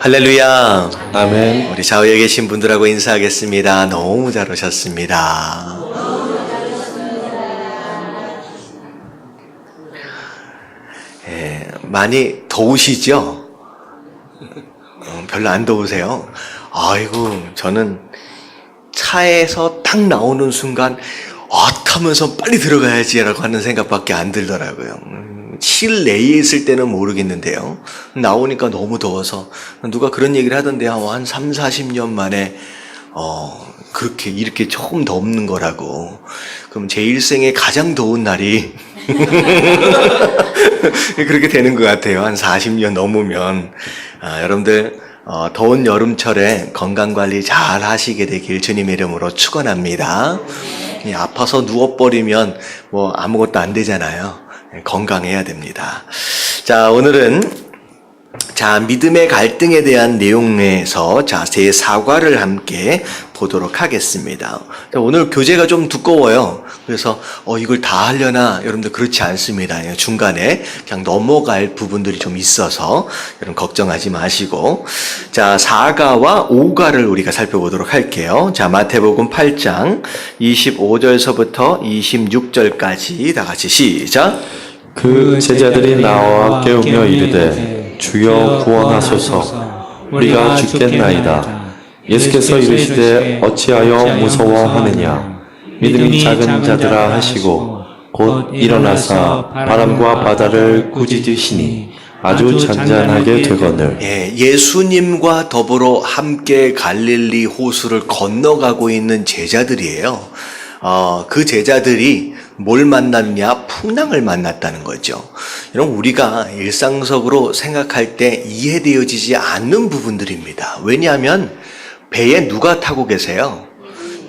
할렐루야. 아멘. 우리 좌우에 계신 분들하고 인사하겠습니다. 너무 잘 오셨습니다. 많이 더우시죠? 별로 안 더우세요? 아이고, 저는 차에서 딱 나오는 순간 하면서 빨리 들어가야지라고 하는 생각밖에 안 들더라고요. 실내에 있을 때는 모르겠는데요. 나오니까 너무 더워서 누가 그런 얘기를 하던데요. 한 3, 40년 만에 그렇게 이렇게 처음 덥는 거라고. 그럼 제 일생에 가장 더운 날이 그렇게 되는 것 같아요. 한 40년 넘으면. 여러분들 더운 여름철에 건강관리 잘 하시게 되길 주님의 이름으로 축원합니다. 아파서 누워버리면 뭐 아무것도 안 되잖아요. 건강해야 됩니다. 자, 오늘은 믿음의 갈등에 대한 내용에서 제4과를 함께 보도록 하겠습니다. 오늘 교재가 좀 두꺼워요. 그래서 이걸 다 하려나? 여러분들 그렇지 않습니다. 중간에 그냥 넘어갈 부분들이 좀 있어서 여러분 걱정하지 마시고, 4과와 5과를 우리가 살펴보도록 할게요. 마태복음 8장 25절서부터 26절까지 다 같이 시작. 그 제자들이 나와 깨우며 이르되 주여 구원하소서, 우리가 죽겠나이다. 예수께서 이르시되 어찌하여 무서워하느냐. 믿음이 작은 자들아 하시고 곧 일어나사 바람과 바다를 꾸짖으시니 아주 잔잔하게 되거늘. 예수님과 더불어 함께 갈릴리 호수를 건너가고 있는 제자들이에요. 그 제자들이 뭘 만났냐? 풍랑을 만났다는 거죠. 여러분, 우리가 일상적으로 생각할 때 이해되어지지 않는 부분들입니다. 왜냐하면 배에 누가 타고 계세요?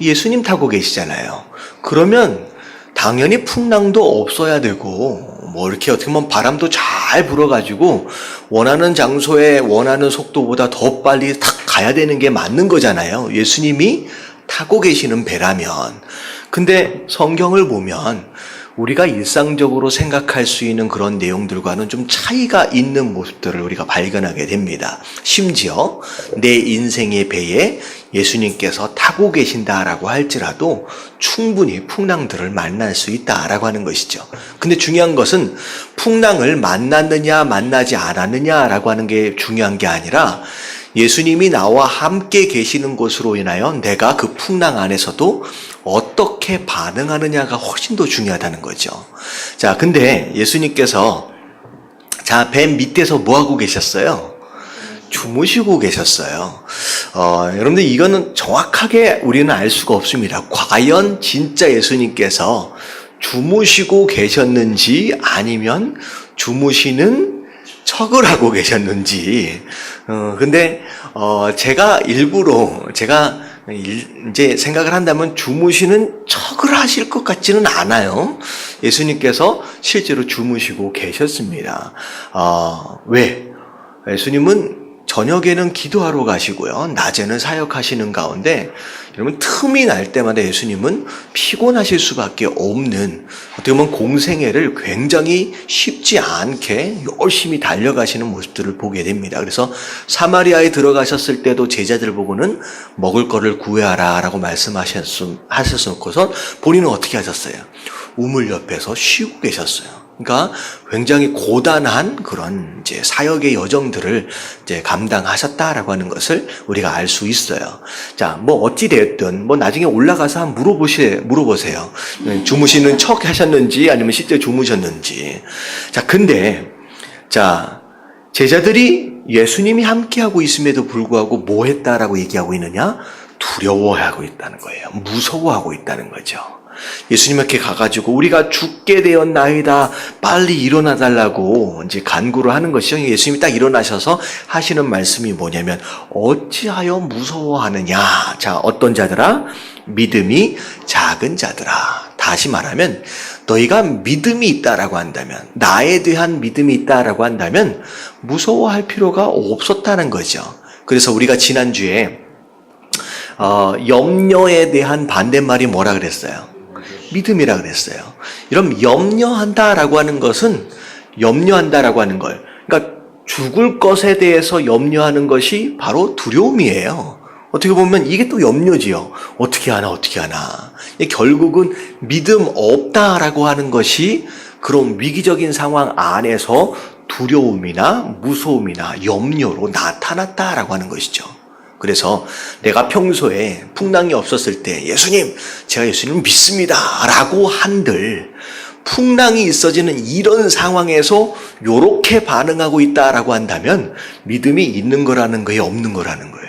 예수님 타고 계시잖아요. 그러면 당연히 풍랑도 없어야 되고, 뭐 이렇게 어떻게 보면 바람도 잘 불어가지고 원하는 장소에 원하는 속도보다 더 빨리 탁 가야 되는 게 맞는 거잖아요. 예수님이 타고 계시는 배라면. 근데 성경을 보면 우리가 일상적으로 생각할 수 있는 그런 내용들과는 좀 차이가 있는 모습들을 우리가 발견하게 됩니다. 심지어 내 인생의 배에 예수님께서 타고 계신다라고 할지라도 충분히 풍랑들을 만날 수 있다라고 하는 것이죠. 근데 중요한 것은 풍랑을 만났느냐 만나지 않았느냐라고 하는 게 중요한 게 아니라 예수님이 나와 함께 계시는 것으로 인하여 내가 그 풍랑 안에서도 어떻게 반응하느냐가 훨씬 더 중요하다는 거죠. 근데 예수님께서 배 밑에서 뭐 하고 계셨어요? 주무시고 계셨어요. 여러분들 이거는 정확하게 우리는 알 수가 없습니다. 과연 진짜 예수님께서 주무시고 계셨는지 아니면 주무시는 척을 하고 계셨는지. 근데 제가 이제 생각을 한다면 주무시는 척을 하실 것 같지는 않아요. 예수님께서 실제로 주무시고 계셨습니다. 왜? 예수님은 저녁에는 기도하러 가시고요. 낮에는 사역하시는 가운데 여러분 틈이 날 때마다 예수님은 피곤하실 수밖에 없는 어떻게 보면 공생애를 굉장히 쉽지 않게 열심히 달려가시는 모습들을 보게 됩니다. 그래서 사마리아에 들어가셨을 때도 제자들 보고는 먹을 거를 구해하라 라고 말씀하셨놓고서 본인은 어떻게 하셨어요? 우물 옆에서 쉬고 계셨어요. 그러니까 굉장히 고단한 그런 이제 사역의 여정들을 이제 감당하셨다라고 하는 것을 우리가 알 수 있어요. 뭐 어찌 됐든 뭐 나중에 올라가서 한번 물어보세요. 주무시는 척 하셨는지 아니면 실제 주무셨는지. 근데 제자들이 예수님이 함께하고 있음에도 불구하고 뭐 했다라고 얘기하고 있느냐? 두려워하고 있다는 거예요. 무서워하고 있다는 거죠. 예수님께 가가지고 우리가 죽게 되었나이다, 빨리 일어나 달라고 이제 간구를 하는 것이죠. 예수님이 딱 일어나셔서 하시는 말씀이 뭐냐면 어찌하여 무서워하느냐. 어떤 자들아? 믿음이 작은 자들아. 다시 말하면 너희가 믿음이 있다라고 한다면, 나에 대한 믿음이 있다라고 한다면 무서워할 필요가 없었다는 거죠. 그래서 우리가 지난주에 염려에 대한 반대말이 뭐라 그랬어요? 믿음이라 그랬어요. 이런 염려한다라고 하는 걸, 그러니까 죽을 것에 대해서 염려하는 것이 바로 두려움이에요. 어떻게 보면 이게 또 염려지요. 어떻게 하나. 결국은 믿음 없다라고 하는 것이 그런 위기적인 상황 안에서 두려움이나 무서움이나 염려로 나타났다라고 하는 것이죠. 그래서 내가 평소에 풍랑이 없었을 때 예수님, 제가 예수님을 믿습니다 라고 한들 풍랑이 있어지는 이런 상황에서 요렇게 반응하고 있다라고 한다면 믿음이 있는 거라는 거예요, 없는 거라는 거예요?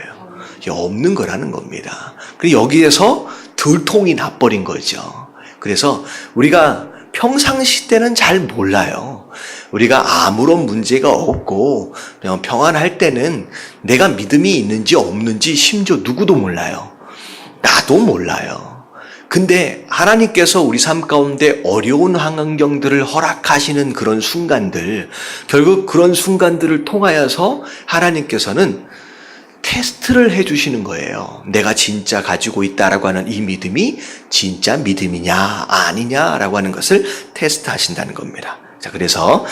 없는 거라는 겁니다. 그리고 여기에서 들통이 나버린 거죠. 그래서 우리가 평상시 때는 잘 몰라요. 우리가 아무런 문제가 없고 그냥 평안할 때는 내가 믿음이 있는지 없는지 심지어 누구도 몰라요. 나도 몰라요. 근데 하나님께서 우리 삶 가운데 어려운 환경들을 허락하시는 그런 순간들, 결국 그런 순간들을 통하여서 하나님께서는 테스트를 해주시는 거예요. 내가 진짜 가지고 있다라고 하는 이 믿음이 진짜 믿음이냐 아니냐라고 하는 것을 테스트하신다는 겁니다. 자, 그래서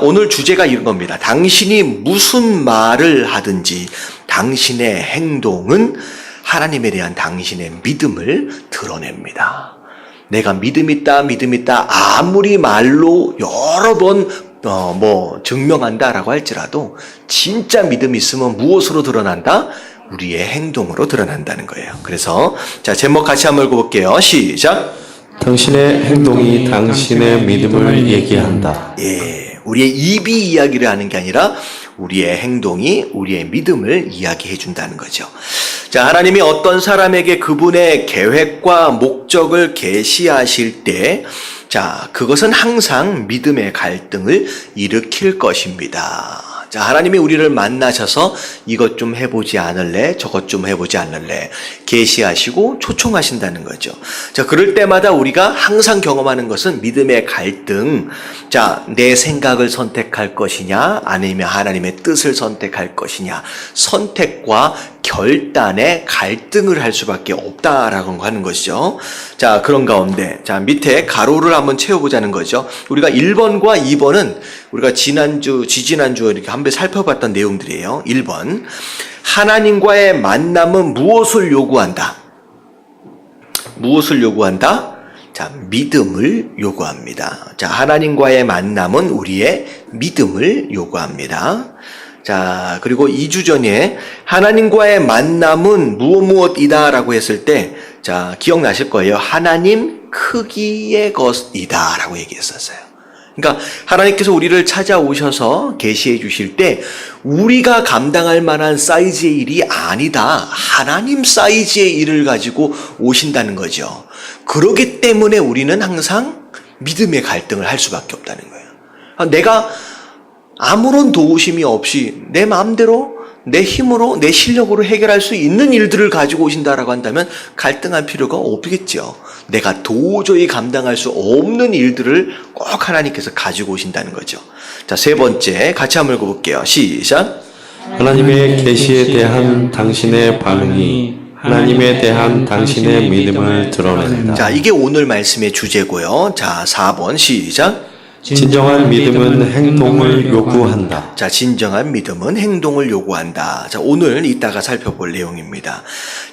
오늘 주제가 이런 겁니다. 당신이 무슨 말을 하든지 당신의 행동은 하나님에 대한 당신의 믿음을 드러냅니다. 내가 믿음 있다 아무리 말로 여러 번 증명한다라고 할지라도 진짜 믿음이 있으면 무엇으로 드러난다? 우리의 행동으로 드러난다는 거예요. 그래서 제목 같이 한번 읽어볼게요. 시작. 당신의 행동이 당신의 믿음을 얘기한다. 예, 우리의 입이 이야기를 하는 게 아니라 우리의 행동이 우리의 믿음을 이야기해 준다는 거죠. 하나님이 어떤 사람에게 그분의 계획과 목적을 계시하실 때 그것은 항상 믿음의 갈등을 일으킬 것입니다. 하나님이 우리를 만나셔서 이것 좀 해보지 않을래? 저것 좀 해보지 않을래? 계시하시고 초청하신다는 거죠. 그럴 때마다 우리가 항상 경험하는 것은 믿음의 갈등. 내 생각을 선택할 것이냐? 아니면 하나님의 뜻을 선택할 것이냐? 선택과 결단의 갈등을 할 수밖에 없다라고 하는 것이죠. 그런 가운데 밑에 가로를 한번 채워보자는 거죠. 우리가 1번과 2번은 우리가 지지난주 이렇게 한번 살펴봤던 내용들이에요. 1번, 하나님과의 만남은 무엇을 요구한다? 무엇을 요구한다? 믿음을 요구합니다. 하나님과의 만남은 우리의 믿음을 요구합니다. 그리고 2주 전에 하나님과의 만남은 무엇이다 라고 했을 때, 기억나실 거예요. 하나님 크기의 것이다 라고 얘기했었어요. 그러니까 하나님께서 우리를 찾아오셔서 계시해 주실 때 우리가 감당할 만한 사이즈의 일이 아니다. 하나님 사이즈의 일을 가지고 오신다는 거죠. 그렇기 때문에 우리는 항상 믿음의 갈등을 할 수밖에 없다는 거예요. 내가 아무런 도우심이 없이 내 마음대로 내 힘으로 내 실력으로 해결할 수 있는 일들을 가지고 오신다라고 한다면 갈등할 필요가 없겠죠. 내가 도저히 감당할 수 없는 일들을 꼭 하나님께서 가지고 오신다는 거죠. 세 번째 같이 한번 읽어볼게요. 시작. 하나님의 계시에 대한 당신의 반응이 하나님에 대한 당신의 믿음을 드러낸다. 이게 오늘 말씀의 주제고요. 4번 시작. 진정한 믿음은 행동을 요구한다. 진정한 믿음은 행동을 요구한다. 오늘 이따가 살펴볼 내용입니다.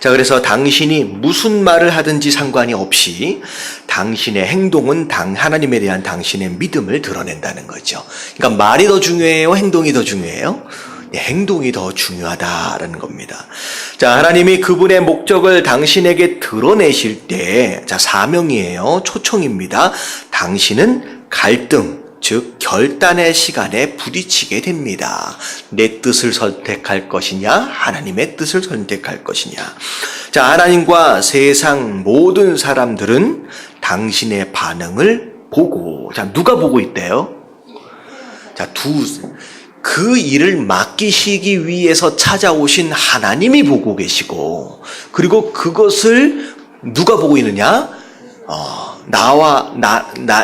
그래서 당신이 무슨 말을 하든지 상관이 없이 당신의 행동은 하나님에 대한 당신의 믿음을 드러낸다는 거죠. 그러니까 말이 더 중요해요? 행동이 더 중요해요? 행동이 더 중요하다라는 겁니다. 하나님이 그분의 목적을 당신에게 드러내실 때, 사명이에요. 초청입니다. 당신은 갈등, 즉 결단의 시간에 부딪히게 됩니다. 내 뜻을 선택할 것이냐, 하나님의 뜻을 선택할 것이냐. 하나님과 세상 모든 사람들은 당신의 반응을 보고, 누가 보고 있대요? 그 일을 맡기시기 위해서 찾아오신 하나님이 보고 계시고, 그리고 그것을 누가 보고 있느냐?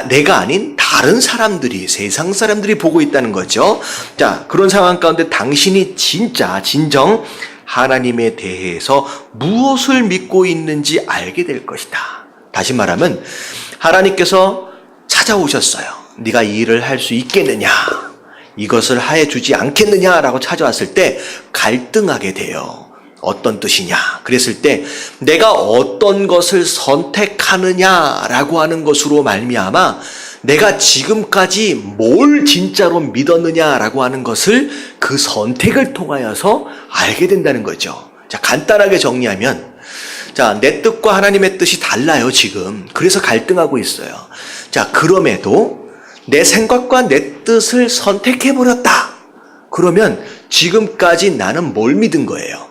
내가 아닌 다른 사람들이, 세상 사람들이 보고 있다는 거죠. 그런 상황 가운데 당신이 진정 하나님에 대해서 무엇을 믿고 있는지 알게 될 것이다. 다시 말하면 하나님께서 찾아오셨어요. 네가 이 일을 할 수 있겠느냐? 이것을 하여 주지 않겠느냐라고 찾아왔을 때 갈등하게 돼요. 어떤 뜻이냐? 그랬을 때 내가 어떤 것을 선택하느냐라고 하는 것으로 말미암아 내가 지금까지 뭘 진짜로 믿었느냐라고 하는 것을 그 선택을 통하여서 알게 된다는 거죠. 자, 간단하게 정리하면, 자, 내 뜻과 하나님의 뜻이 달라요, 지금. 그래서 갈등하고 있어요. 자, 그럼에도 내 생각과 내 뜻을 선택해버렸다. 그러면 지금까지 나는 뭘 믿은 거예요?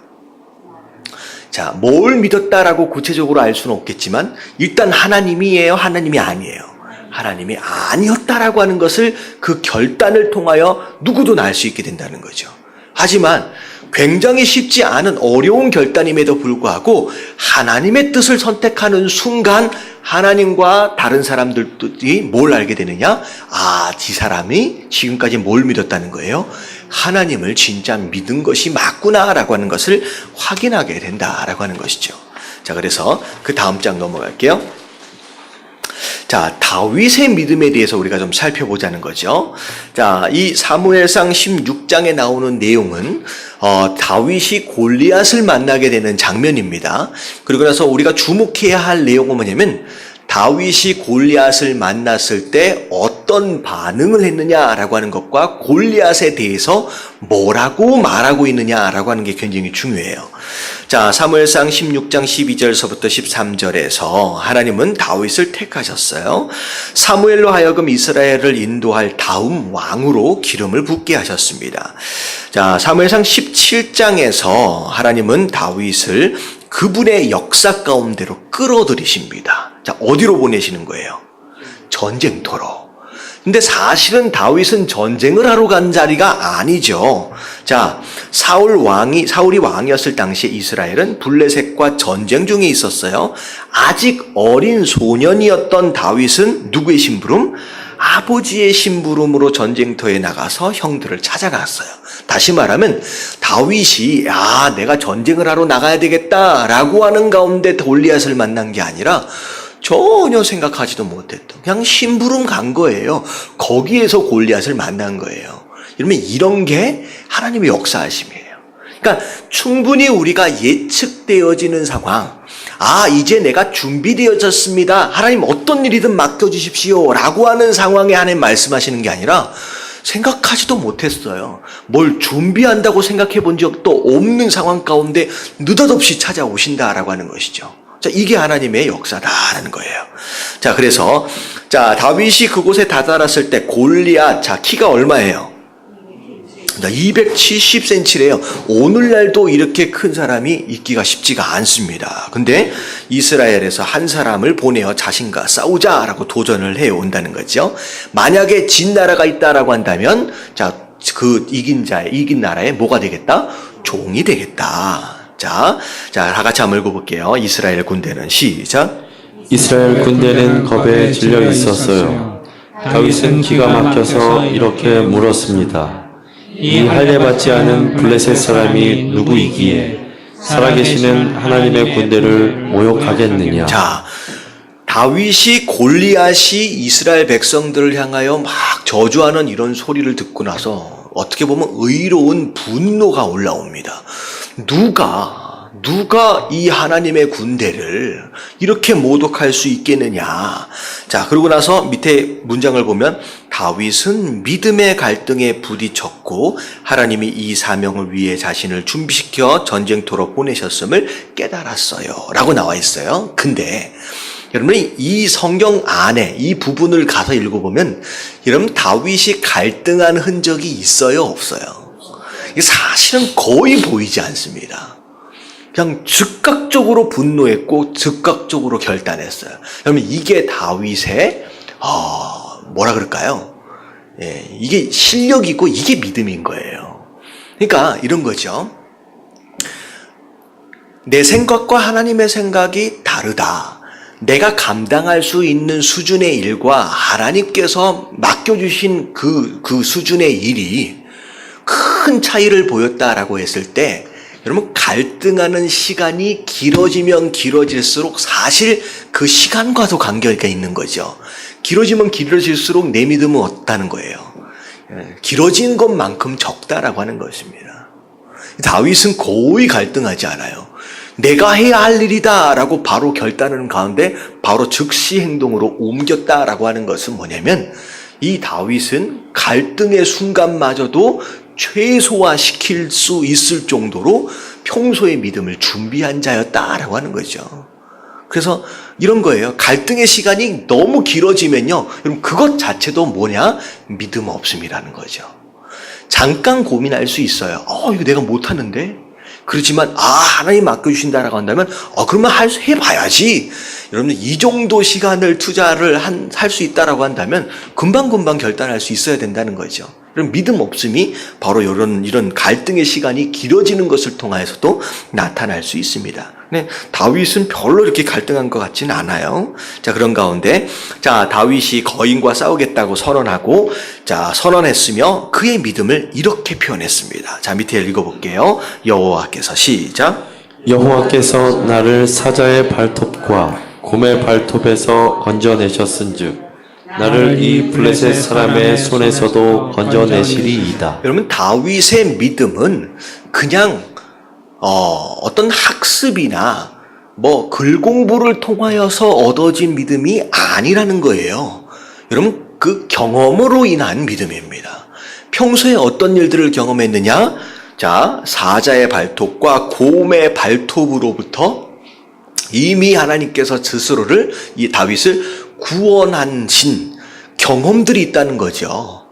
자, 뭘 믿었다라고 구체적으로 알 수는 없겠지만, 일단 하나님이에요, 하나님이 아니에요? 하나님이 아니었다라고 하는 것을 그 결단을 통하여 누구도 알 수 있게 된다는 거죠. 하지만 굉장히 쉽지 않은 어려운 결단임에도 불구하고 하나님의 뜻을 선택하는 순간 하나님과 다른 사람들이 뭘 알게 되느냐? 아, 이 사람이 지금까지 뭘 믿었다는 거예요? 하나님을 진짜 믿은 것이 맞구나라고 하는 것을 확인하게 된다라고 하는 것이죠. 자, 그래서 그 다음 장 넘어갈게요. 자, 다윗의 믿음에 대해서 우리가 좀 살펴보자는 거죠. 자, 이 사무엘상 16장에 나오는 내용은 다윗이 골리앗을 만나게 되는 장면입니다. 그리고 나서 우리가 주목해야 할 내용은 뭐냐면 다윗이 골리앗을 만났을 때 어떤 반응을 했느냐라고 하는 것과 골리앗에 대해서 뭐라고 말하고 있느냐라고 하는 게 굉장히 중요해요. 자, 사무엘상 16장 12절서부터 13절에서 하나님은 다윗을 택하셨어요. 사무엘로 하여금 이스라엘을 인도할 다음 왕으로 기름을 붓게 하셨습니다. 자, 사무엘상 17장에서 하나님은 다윗을 그분의 역사 가운데로 끌어들이십니다. 자, 어디로 보내시는 거예요? 전쟁터로. 근데 사실은 다윗은 전쟁을 하러 간 자리가 아니죠. 자, 사울이 왕이었을 당시에 이스라엘은 블레셋과 전쟁 중에 있었어요. 아직 어린 소년이었던 다윗은 누구의 심부름? 아버지의 심부름으로 전쟁터에 나가서 형들을 찾아갔어요. 다시 말하면 다윗이 내가 전쟁을 하러 나가야 되겠다라고 하는 가운데 골리앗을 만난 게 아니라 전혀 생각하지도 못했던 그냥 심부름 간 거예요. 거기에서 골리앗을 만난 거예요. 이러면 이런 게 하나님의 역사하심이에요. 그러니까 충분히 우리가 예측되어지는 상황, 이제 내가 준비되어졌습니다. 하나님 어떤 일이든 맡겨주십시오 라고 하는 상황에 하나님 말씀하시는 게 아니라 생각하지도 못했어요. 뭘 준비한다고 생각해 본 적도 없는 상황 가운데 느닷없이 찾아오신다라고 하는 것이죠. 자, 이게 하나님의 역사다라는 거예요. 자, 그래서 다윗이 그곳에 다다랐을 때 골리앗, 키가 얼마예요? 270cm래요. 오늘날도 이렇게 큰 사람이 있기가 쉽지가 않습니다. 근데 이스라엘에서 한 사람을 보내어 자신과 싸우자라고 도전을 해 온다는 거죠. 만약에 진 나라가 있다라고 한다면, 그 이긴 나라에 뭐가 되겠다? 종이 되겠다. 자, 다 같이 한번 읽어볼게요. 이스라엘 군대는 시작. 이스라엘 군대는 겁에 질려 있었어요. 다윗은 기가 막혀서 이렇게 물었습니다. 이 할례받지 않은 블레셋 사람이 누구이기에 살아계시는 하나님의 군대를 모욕하겠느냐. 자, 다윗이 골리앗이 이스라엘 백성들을 향하여 막 저주하는 이런 소리를 듣고 나서 어떻게 보면 의로운 분노가 올라옵니다. 누가 이 하나님의 군대를 이렇게 모독할 수 있겠느냐. 자, 그러고 나서 밑에 문장을 보면 다윗은 믿음의 갈등에 부딪혔고 하나님이 이 사명을 위해 자신을 준비시켜 전쟁터로 보내셨음을 깨달았어요 라고 나와 있어요. 근데 여러분이 이 성경 안에 이 부분을 가서 읽어보면 여러분 다윗이 갈등한 흔적이 있어요, 없어요? 사실은 거의 보이지 않습니다. 그냥 즉각적으로 분노했고 즉각적으로 결단했어요. 여러분 이게 다윗의 뭐라 그럴까요? 이게 실력이고 이게 믿음인 거예요. 그러니까 이런 거죠. 내 생각과 하나님의 생각이 다르다. 내가 감당할 수 있는 수준의 일과 하나님께서 맡겨주신 그 수준의 일이 큰 차이를 보였다라고 했을 때 여러분 갈등하는 시간이 길어지면 길어질수록 사실 그 시간과도 관계가 있는 거죠. 길어지면 길어질수록 내 믿음은 어떻다는 거예요. 길어진 것만큼 적다라고 하는 것입니다. 다윗은 거의 갈등하지 않아요. 내가 해야 할 일이다라고 바로 결단하는 가운데 바로 즉시 행동으로 옮겼다라고 하는 것은 뭐냐면 이 다윗은 갈등의 순간마저도 최소화시킬 수 있을 정도로 평소의 믿음을 준비한 자였다라고 하는 거죠. 그래서 이런 거예요. 갈등의 시간이 너무 길어지면요, 여러분 그것 자체도 뭐냐? 믿음 없음이라는 거죠. 잠깐 고민할 수 있어요. 이거 내가 못하는데? 그렇지만 하나님 맡겨주신다라고 한다면 그러면 해봐야지. 여러분들 이 정도 시간을 투자를 할 수 있다라고 한다면 금방금방 결단할 수 있어야 된다는 거죠. 그럼 믿음 없음이 바로 이런 갈등의 시간이 길어지는 것을 통해서도 나타날 수 있습니다. 근데 다윗은 별로 이렇게 갈등한 것 같지는 않아요. 자, 그런 가운데 다윗이 거인과 싸우겠다고 선언하고 선언했으며 그의 믿음을 이렇게 표현했습니다. 자, 밑에 읽어볼게요. 여호와께서 시작. 여호와께서 나를 사자의 발톱과 곰의 발톱에서 건져내셨은즉 나를 이 블레셋 사람의 손에서도 건져내시리이다. 여러분, 다윗의 믿음은 그냥 어떤 학습이나 글 공부를 통하여서 얻어진 믿음이 아니라는 거예요. 여러분, 그 경험으로 인한 믿음입니다. 평소에 어떤 일들을 경험했느냐? 사자의 발톱과 곰의 발톱으로부터 이미 하나님께서 스스로를, 이 다윗을 구원하신 경험들이 있다는 거죠.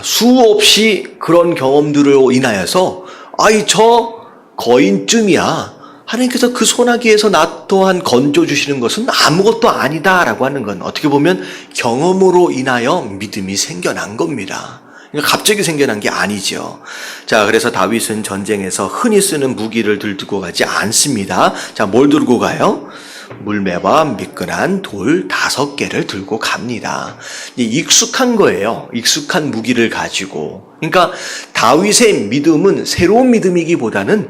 수없이 그런 경험들로 인하여서 저 거인쯤이야, 하나님께서 그 소나기에서 나 또한 건져주시는 것은 아무것도 아니다라고 하는 건 어떻게 보면 경험으로 인하여 믿음이 생겨난 겁니다. 그러니까 갑자기 생겨난 게 아니죠. 그래서 다윗은 전쟁에서 흔히 쓰는 무기를 들고 가지 않습니다. 뭘 들고 가요? 물매와 미끈한 돌 5개를 들고 갑니다. 익숙한 거예요. 익숙한 무기를 가지고. 그러니까 다윗의 믿음은 새로운 믿음이기보다는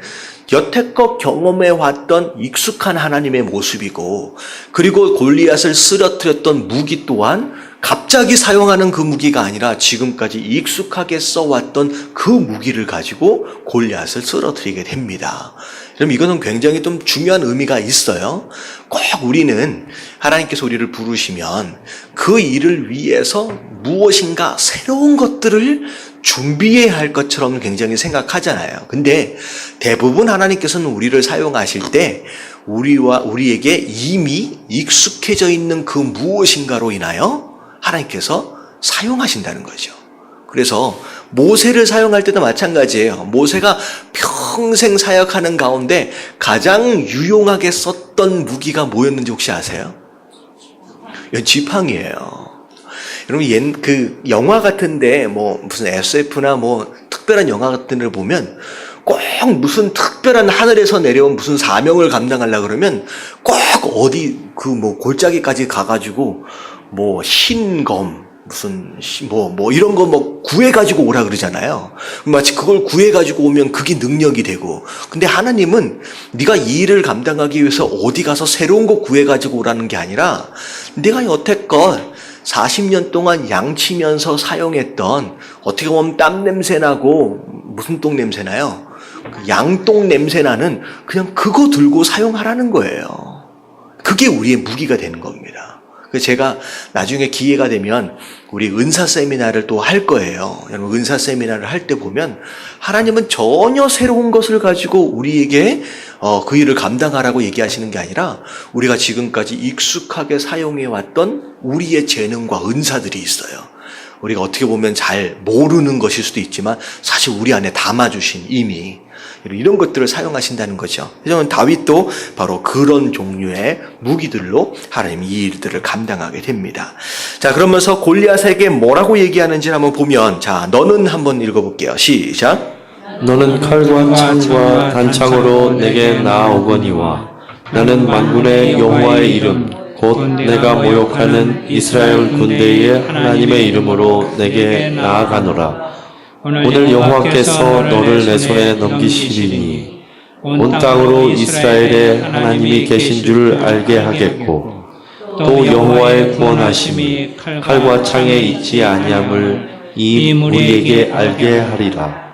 여태껏 경험해왔던 익숙한 하나님의 모습이고, 그리고 골리앗을 쓰러뜨렸던 무기 또한 갑자기 사용하는 그 무기가 아니라 지금까지 익숙하게 써왔던 그 무기를 가지고 골리앗을 쓰러뜨리게 됩니다. 그럼 이거는 굉장히 좀 중요한 의미가 있어요. 꼭 우리는 하나님께서 우리를 부르시면 그 일을 위해서 무엇인가 새로운 것들을 준비해야 할 것처럼 굉장히 생각하잖아요. 근데 대부분 하나님께서는 우리를 사용하실 때 우리에게 이미 익숙해져 있는 그 무엇인가로 인하여 하나님께서 사용하신다는 거죠. 그래서 모세를 사용할 때도 마찬가지예요. 모세가 평생 사역하는 가운데 가장 유용하게 썼던 무기가 뭐였는지 혹시 아세요? 지팡이에요. 여러분, 그 영화 같은데 무슨 SF나 특별한 영화 같은 데를 보면 꼭 무슨 특별한 하늘에서 내려온 무슨 사명을 감당하려고 그러면 꼭 어디 골짜기까지 가가지고 흰검 이런 거 구해가지고 오라 그러잖아요. 마치 그걸 구해가지고 오면 그게 능력이 되고. 근데 하나님은 네가 이 일을 감당하기 위해서 어디 가서 새로운 거 구해가지고 오라는 게 아니라 네가 여태껏 40년 동안 양치면서 사용했던, 어떻게 보면 땀 냄새 나고 무슨 똥 냄새 나요? 양똥 냄새 나는 그냥 그거 들고 사용하라는 거예요. 그게 우리의 무기가 되는 겁니다. 그래서 제가 나중에 기회가 되면 우리 은사 세미나를 또 할 거예요. 여러분, 은사 세미나를 할 때 보면 하나님은 전혀 새로운 것을 가지고 우리에게 그 일을 감당하라고 얘기하시는 게 아니라 우리가 지금까지 익숙하게 사용해왔던 우리의 재능과 은사들이 있어요. 우리가 어떻게 보면 잘 모르는 것일 수도 있지만 사실 우리 안에 담아주신 이미 이런 것들을 사용하신다는 거죠. 그래서 다윗도 바로 그런 종류의 무기들로 하나님이 이 일들을 감당하게 됩니다. 그러면서 골리앗에게 뭐라고 얘기하는지 한번 보면, 너는 한번 읽어볼게요. 시작. 너는 칼과 창과 단창으로 내게 나아오거니와 나는 만군의 여호와의 이름 곧 내가 모욕하는 이스라엘 군대의 하나님의 이름으로 내게 나아가노라. 오늘 여호와께서 너를 내 손에 넘기시리니 온 땅으로 이스라엘의 하나님이 계신 줄 알게 하겠고 또 여호와의 구원하심이 칼과 창에 있지 아니함을 이 우리에게 알게 하리라.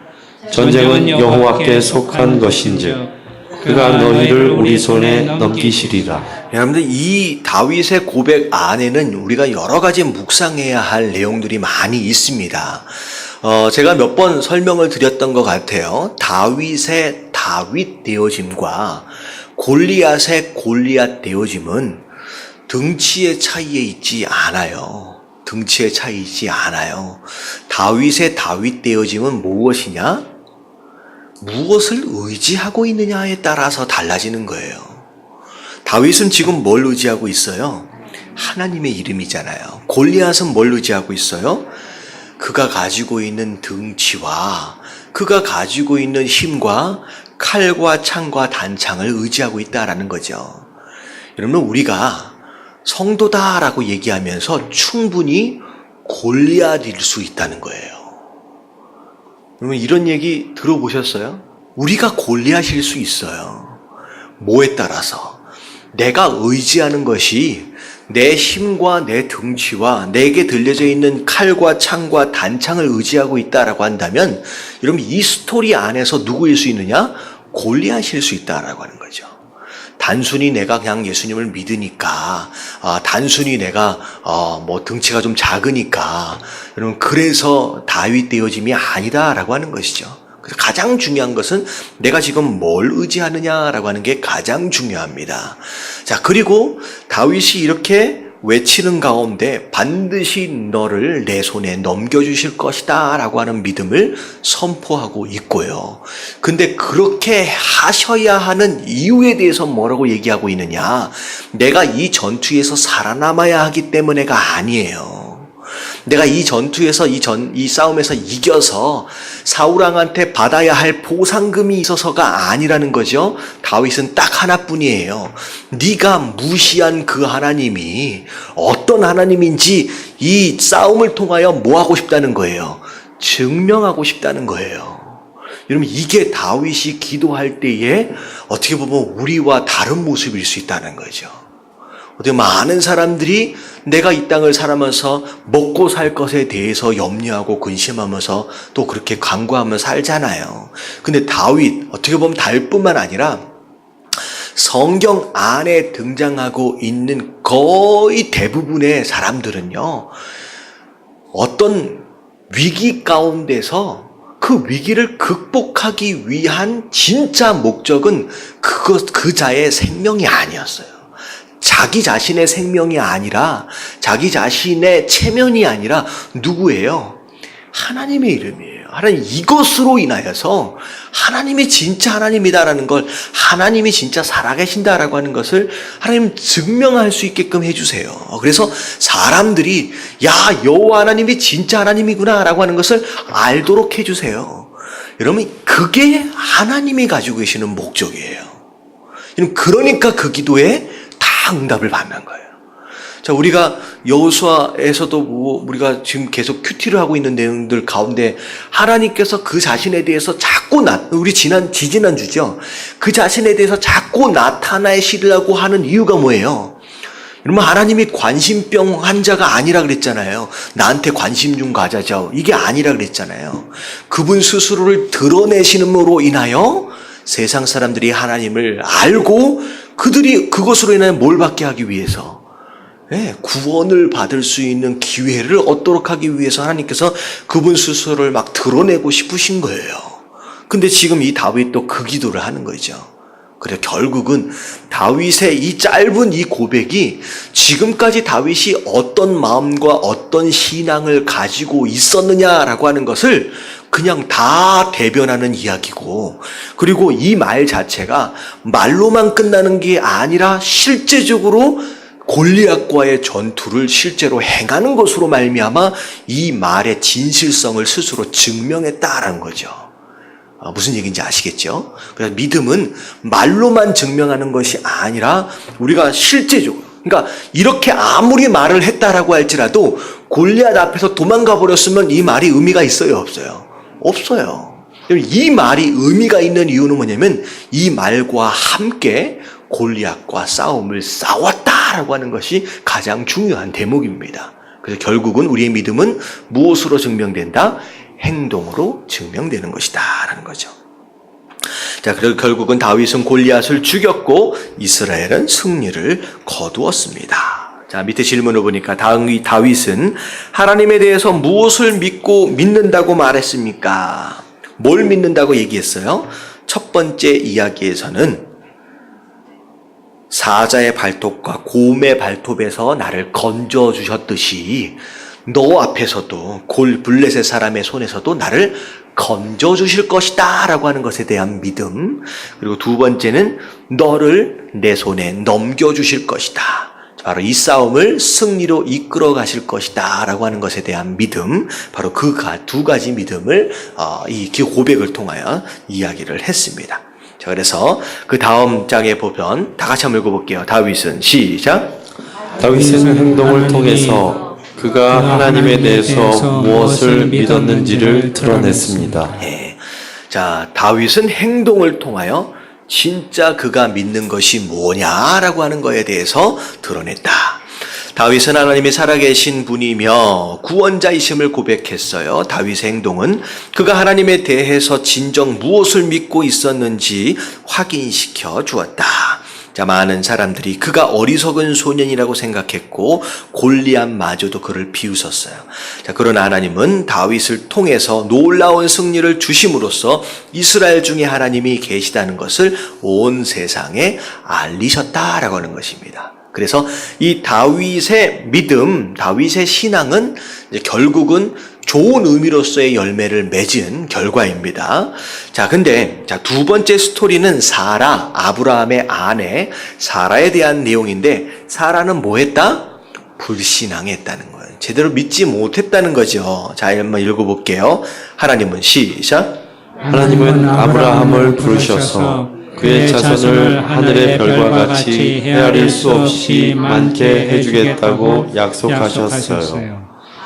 전쟁은 여호와께 속한 것인즉 그가 너희를 우리 손에 넘기시리라. 여러분들, 이 다윗의 고백 안에는 우리가 여러 가지 묵상해야 할 내용들이 많이 있습니다. 제가 몇 번 설명을 드렸던 것 같아요. 다윗의 다윗 되어짐과 골리앗의 골리앗 되어짐은 등치의 차이에 있지 않아요. 등치의 차이 있지 않아요. 다윗의 다윗 되어짐은 무엇이냐? 무엇을 의지하고 있느냐에 따라서 달라지는 거예요. 다윗은 지금 뭘 의지하고 있어요? 하나님의 이름이잖아요. 골리앗은 뭘 의지하고 있어요? 그가 가지고 있는 등치와 그가 가지고 있는 힘과 칼과 창과 단창을 의지하고 있다라는 거죠. 여러분, 우리가 성도다라고 얘기하면서 충분히 골리앗일 수 있다는 거예요. 여러분, 이런 얘기 들어보셨어요? 우리가 골리앗일 수 있어요. 뭐에 따라서? 내가 의지하는 것이 내 힘과 내 등치와 내게 들려져 있는 칼과 창과 단창을 의지하고 있다라고 한다면, 여러분, 이 스토리 안에서 누구일 수 있느냐? 골리앗일 수 있다라고 하는 거죠. 단순히 내가 그냥 예수님을 믿으니까, 단순히 내가 등치가 좀 작으니까, 여러분, 그래서 다윗 되어짐이 아니다라고 하는 것이죠. 그래서 가장 중요한 것은 내가 지금 뭘 의지하느냐라고 하는 게 가장 중요합니다. 자, 그리고 다윗이 이렇게 외치는 가운데 반드시 너를 내 손에 넘겨주실 것이다 라고 하는 믿음을 선포하고 있고요. 근데 그렇게 하셔야 하는 이유에 대해서 뭐라고 얘기하고 있느냐? 내가 이 전투에서 살아남아야 하기 때문에가 아니에요. 내가 이 전투에서 이 싸움에서 이겨서 사울왕한테 받아야 할 보상금이 있어서가 아니라는 거죠. 다윗은 딱 하나뿐이에요. 네가 무시한 그 하나님이 어떤 하나님인지 이 싸움을 통하여 뭐 하고 싶다는 거예요? 증명하고 싶다는 거예요. 여러분, 이게 다윗이 기도할 때에 어떻게 보면 우리와 다른 모습일 수 있다는 거죠. 어떻게 많은 사람들이 내가 이 땅을 살아면서 먹고 살 것에 대해서 염려하고 근심하면서 또 그렇게 간구하며 살잖아요. 근데 다윗, 어떻게 보면 다윗뿐만 아니라 성경 안에 등장하고 있는 거의 대부분의 사람들은요, 어떤 위기 가운데서 그 위기를 극복하기 위한 진짜 목적은 그 자의 생명이 아니었어요. 자기 자신의 생명이 아니라, 자기 자신의 체면이 아니라 누구예요? 하나님의 이름이에요. 하나님, 이것으로 인하여서 하나님이 진짜 하나님이다라는 걸, 하나님이 진짜 살아계신다라고 하는 것을 하나님 증명할 수 있게끔 해주세요. 그래서 사람들이 여호와 하나님이 진짜 하나님이구나 라고 하는 것을 알도록 해주세요. 여러분, 그게 하나님이 가지고 계시는 목적이에요. 그러니까 그 기도에 다 응답을 받는 거예요. 자, 우리가 여호수아에서도 우리가 지금 계속 큐티를 하고 있는 내용들 가운데 하나님께서 그 자신에 대해서 자꾸 우리 지지난주죠. 그 자신에 대해서 자꾸 나타나시려고 하는 이유가 뭐예요? 여러분, 하나님이 관심병 환자가 아니라 그랬잖아요. 나한테 관심 좀 가져줘. 이게 아니라 그랬잖아요. 그분 스스로를 드러내시는으로 인하여 세상 사람들이 하나님을 알고 그들이 그것으로 인하여 뭘 받게 하기 위해서, 구원을 받을 수 있는 기회를 얻도록 하기 위해서 하나님께서 그분 스스로를 막 드러내고 싶으신 거예요. 근데 지금 이 다윗도 그 기도를 하는 거죠. 그래, 결국은 다윗의 이 짧은 이 고백이 지금까지 다윗이 어떤 마음과 어떤 신앙을 가지고 있었느냐라고 하는 것을 그냥 다 대변하는 이야기고, 그리고 이 말 자체가 말로만 끝나는 게 아니라 실제적으로 골리앗과의 전투를 실제로 행하는 것으로 말미암아 이 말의 진실성을 스스로 증명했다라는 거죠. 무슨 얘기인지 아시겠죠? 그래서 믿음은 말로만 증명하는 것이 아니라 우리가 실제적으로, 그러니까 이렇게 아무리 말을 했다라고 할지라도 골리앗 앞에서 도망가 버렸으면 이 말이 의미가 있어요, 없어요? 없어요. 이 말이 의미가 있는 이유는 뭐냐면 이 말과 함께 골리앗과 싸움을 싸웠다라고 하는 것이 가장 중요한 대목입니다. 그래서 결국은 우리의 믿음은 무엇으로 증명된다? 행동으로 증명되는 것이다 라는 거죠. 자, 그리고 결국은 다윗은 골리앗을 죽였고 이스라엘은 승리를 거두었습니다. 자, 밑에 질문을 보니까 다윗은 하나님에 대해서 무엇을 믿는다고 말했습니까? 뭘 믿는다고 얘기했어요? 첫 번째 이야기에서는 사자의 발톱과 곰의 발톱에서 나를 건져주셨듯이 너 앞에서도 블레셋 사람의 손에서도 나를 건져주실 것이다 라고 하는 것에 대한 믿음. 그리고 두 번째는 너를 내 손에 넘겨주실 것이다. 바로 이 싸움을 승리로 이끌어 가실 것이다 라고 하는 것에 대한 믿음. 바로 그 두 가지 믿음을 이 고백을 통하여 이야기를 했습니다. 자, 그래서 그 다음 장에 보면 다 같이 한번 읽어볼게요. 다윗은 시작. 다윗은 행동을 통해서 그가 하나님에 대해서 무엇을 믿었는지를 드러냈습니다. 네. 자, 다윗은 행동을 통하여 진짜 그가 믿는 것이 뭐냐라고 하는 것에 대해서 드러냈다. 다윗은 하나님이 살아계신 분이며 구원자이심을 고백했어요. 다윗의 행동은 그가 하나님에 대해서 진정 무엇을 믿고 있었는지 확인시켜 주었다. 자, 많은 사람들이 그가 어리석은 소년이라고 생각했고 골리앗마저도 그를 비웃었어요. 자, 그러나 하나님은 다윗을 통해서 놀라운 승리를 주심으로써 이스라엘 중에 하나님이 계시다는 것을 온 세상에 알리셨다라고 하는 것입니다. 그래서 이 다윗의 믿음, 다윗의 신앙은 이제 결국은 좋은 의미로서의 열매를 맺은 결과입니다. 자, 근데 두 번째 스토리는 아브라함의 아내 사라에 대한 내용인데, 사라는 뭐 했다? 불신앙했다는 거예요. 제대로 믿지 못했다는 거죠. 자, 한번 읽어볼게요. 하나님은 시작. 하나님은 아브라함을 부르셔서 그의 자손을 하늘의 별과 같이 헤아릴 수 없이 많게 해주겠다고 약속하셨어요.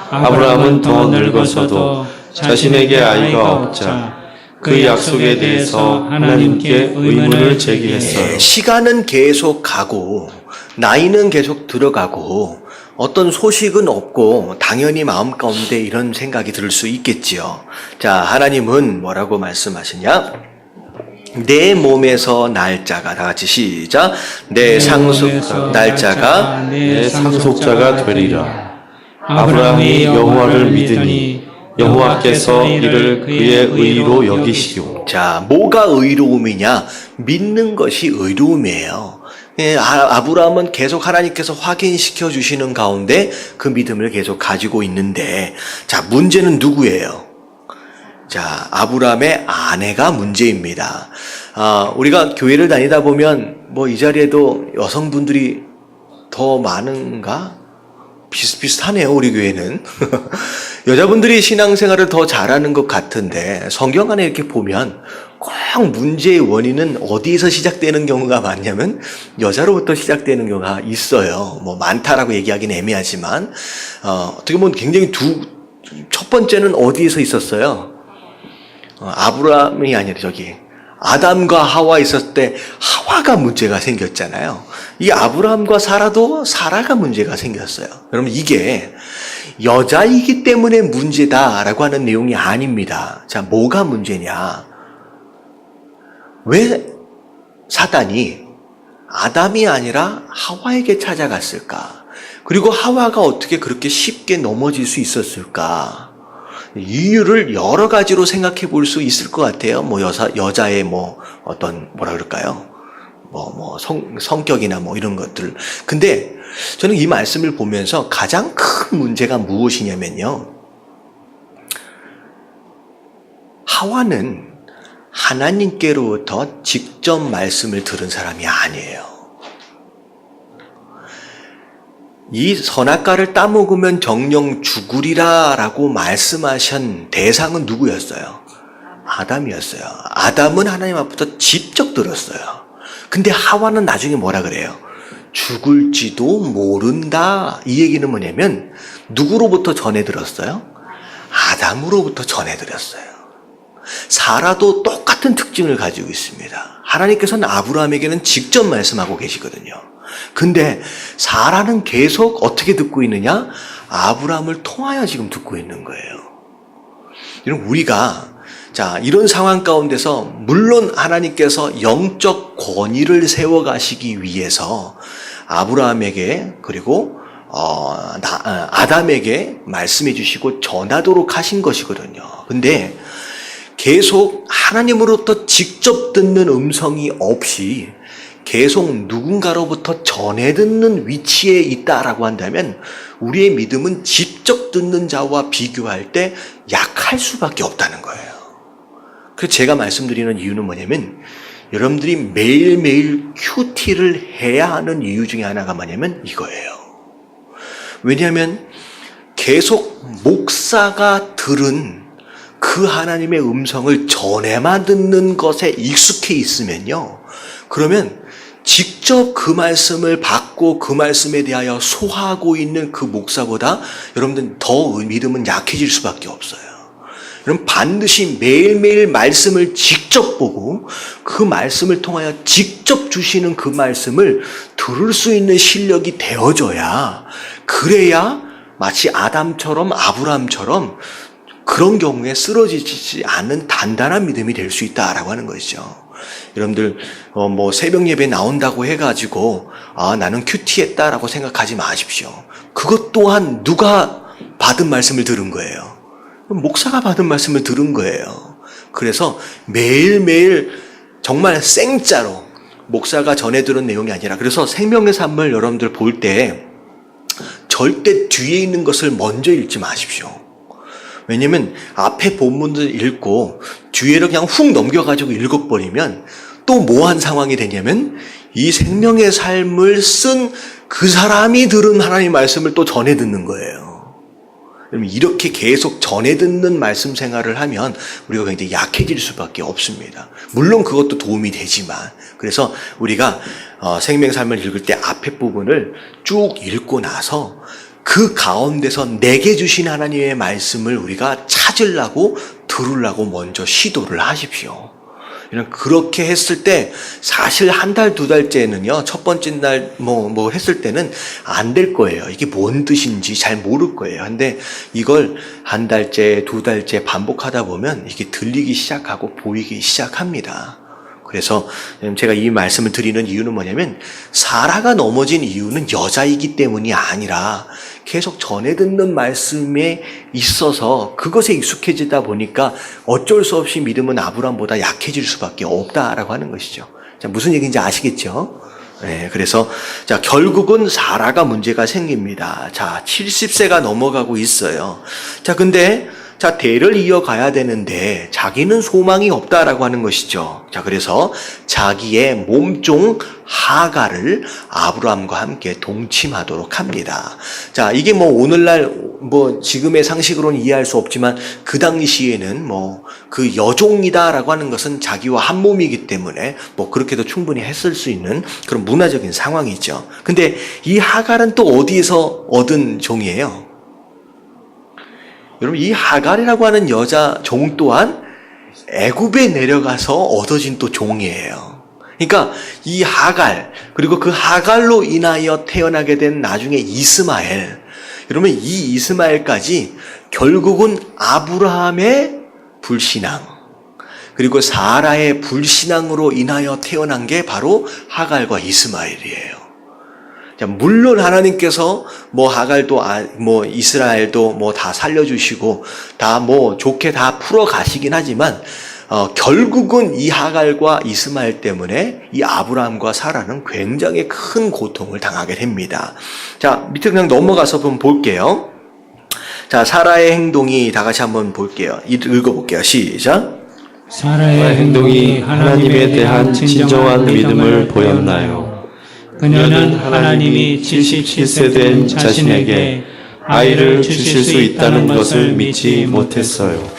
아브라함은 더 늙어서도 자신에게 아이가 없자 그 약속에 대해서 하나님께 의문을 제기했어요. 시간은 계속 가고 나이는 계속 들어가고 어떤 소식은 없고 당연히 마음 가운데 이런 생각이 들 수 있겠지요. 자, 하나님은 뭐라고 말씀하시냐? 내 몸에서 날짜가, 다 같이 시작. 내 날짜가 내 상속자가 되리라. 아브라함이 여호와를 믿으니 여호와께서 이를 그의 의로 여기시오. 자, 뭐가 의로움이냐? 믿는 것이 의로움이에요. 아브라함은 계속 하나님께서 확인시켜 주시는 가운데 그 믿음을 계속 가지고 있는데, 자, 문제는 누구예요? 자, 아브라함의 아내가 문제입니다. 우리가 교회를 다니다 보면 이 자리에도 여성분들이 더 많은가? 비슷비슷하네요, 우리 교회는. 여자분들이 신앙생활을 더 잘하는 것 같은데 성경 안에 이렇게 보면 꼭 문제의 원인은 어디에서 시작되는 경우가 많냐면 여자로부터 시작되는 경우가 있어요. 많다라고 얘기하기는 애매하지만 어떻게 보면 굉장히 첫 번째는 어디에서 있었어요? 아브라함이 아니라 아담과 하와 있었을 때 하와가 문제가 생겼잖아요. 이 아브라함과 사라가 문제가 생겼어요. 여러분, 이게 여자이기 때문에 문제다라고 하는 내용이 아닙니다. 자, 뭐가 문제냐? 왜 사단이 아담이 아니라 하와에게 찾아갔을까? 그리고 하와가 어떻게 그렇게 쉽게 넘어질 수 있었을까? 이유를 여러 가지로 생각해 볼 수 있을 것 같아요. 여자의 어떤, 성격이나 이런 것들. 근데 저는 이 말씀을 보면서 가장 큰 문제가 무엇이냐면요. 하와는 하나님께로부터 직접 말씀을 들은 사람이 아니에요. 이 선악과를 따먹으면 정령 죽으리라 라고 말씀하신 대상은 누구였어요? 아담이었어요. 아담은 하나님 앞부터 직접 들었어요. 근데 하와는 나중에 뭐라 그래요? 죽을지도 모른다. 이 얘기는 뭐냐면 누구로부터 전해 들었어요? 아담으로부터 전해 들었어요. 사라도 똑같은 특징을 가지고 있습니다. 하나님께서는 아브라함에게는 직접 말씀하고 계시거든요. 근데 사라는 계속 어떻게 듣고 있느냐? 아브라함을 통하여 지금 듣고 있는 거예요. 여러분, 우리가 자, 이런 상황 가운데서 물론 하나님께서 영적 권위를 세워가시기 위해서 아브라함에게 그리고 아담에게 말씀해 주시고 전하도록 하신 것이거든요. 근데 계속 하나님으로부터 직접 듣는 음성이 없이 계속 누군가로부터 전해 듣는 위치에 있다라고 한다면 우리의 믿음은 직접 듣는 자와 비교할 때 약할 수밖에 없다는 거예요. 그래서 제가 말씀드리는 이유는 뭐냐면 여러분들이 매일매일 큐티를 해야 하는 이유 중에 하나가 뭐냐면 이거예요. 왜냐하면 계속 목사가 들은 그 하나님의 음성을 전에만 듣는 것에 익숙해 있으면요. 그러면 직접 그 말씀을 받고 그 말씀에 대하여 소화하고 있는 그 목사보다 여러분들 더 믿음은 약해질 수밖에 없어요. 여러분 반드시 매일매일 말씀을 직접 보고 그 말씀을 통하여 직접 주시는 그 말씀을 들을 수 있는 실력이 되어져야 그래야 마치 아담처럼 아브라함처럼 그런 경우에 쓰러지지 않는 단단한 믿음이 될 수 있다라고 하는 것이죠. 여러분들 뭐 새벽 예배 나온다고 해가지고 나는 큐티했다라고 생각하지 마십시오. 그것 또한 누가 받은 말씀을 들은 거예요. 목사가 받은 말씀을 들은 거예요. 그래서 매일매일 정말 생짜로 목사가 전해 들은 내용이 아니라 그래서 생명의 삶을 여러분들 볼 때 절대 뒤에 있는 것을 먼저 읽지 마십시오. 왜냐면 앞에 본문을 읽고 뒤에를 그냥 훅 넘겨가지고 읽어버리면 또 뭐한 상황이 되냐면 이 생명의 삶을 쓴 그 사람이 들은 하나님의 말씀을 또 전해 듣는 거예요. 여러분 이렇게 계속 전해 듣는 말씀 생활을 하면 우리가 굉장히 약해질 수밖에 없습니다. 물론 그것도 도움이 되지만 그래서 우리가 생명의 삶을 읽을 때 앞에 부분을 쭉 읽고 나서 그 가운데서 내게 주신 하나님의 말씀을 우리가 찾으려고 들으려고 먼저 시도를 하십시오. 그렇게 했을 때 사실 한 달, 두 달째는요, 첫 번째 날 뭐 했을 때는 안 될 거예요. 이게 뭔 뜻인지 잘 모를 거예요. 근데 이걸 한 달째, 두 달째 반복하다 보면 이게 들리기 시작하고 보이기 시작합니다. 그래서 제가 이 말씀을 드리는 이유는 뭐냐면 사라가 넘어진 이유는 여자이기 때문이 아니라 계속 전해 듣는 말씀에 있어서 그것에 익숙해지다 보니까 어쩔 수 없이 믿음은 아브라함보다 약해질 수밖에 없다라고 하는 것이죠. 자, 무슨 얘기인지 아시겠죠? 네, 그래서 자 결국은 사라가 문제가 생깁니다. 자 70세가 넘어가고 있어요. 자 근데 자, 대를 이어가야 되는데 자기는 소망이 없다라고 하는 것이죠. 자, 그래서 자기의 몸종 하갈을 아브라함과 함께 동침하도록 합니다. 자, 이게 뭐 오늘날 뭐 지금의 상식으로는 이해할 수 없지만 그 당시에는 뭐 그 여종이다라고 하는 것은 자기와 한 몸이기 때문에 뭐 그렇게도 충분히 했을 수 있는 그런 문화적인 상황이죠. 근데 이 하갈은 또 어디에서 얻은 종이에요? 여러분 이 하갈이라고 하는 여자 종 또한 애굽에 내려가서 얻어진 또 종이에요. 그러니까 이 하갈 그리고 그 하갈로 인하여 태어나게 된 나중에 이스마엘 여러분 이 이스마엘까지 결국은 아브라함의 불신앙 그리고 사라의 불신앙으로 인하여 태어난 게 바로 하갈과 이스마엘이에요. 자, 물론 하나님께서 뭐 하갈도 뭐 이스라엘도 뭐 다 살려주시고 다 뭐 좋게 다 풀어 가시긴 하지만 결국은 이 하갈과 이스마엘 때문에 이 아브라함과 사라는 굉장히 큰 고통을 당하게 됩니다. 자 밑에 그냥 넘어가서 한번 볼게요. 자 사라의 행동이 다 같이 한번 볼게요. 읽어볼게요. 시작. 사라의 행동이 하나님에 대한 진정한 믿음을 보였나요? 그녀는 하나님이 77세 된 자신에게 아이를 주실 수 있다는 것을 믿지 못했어요.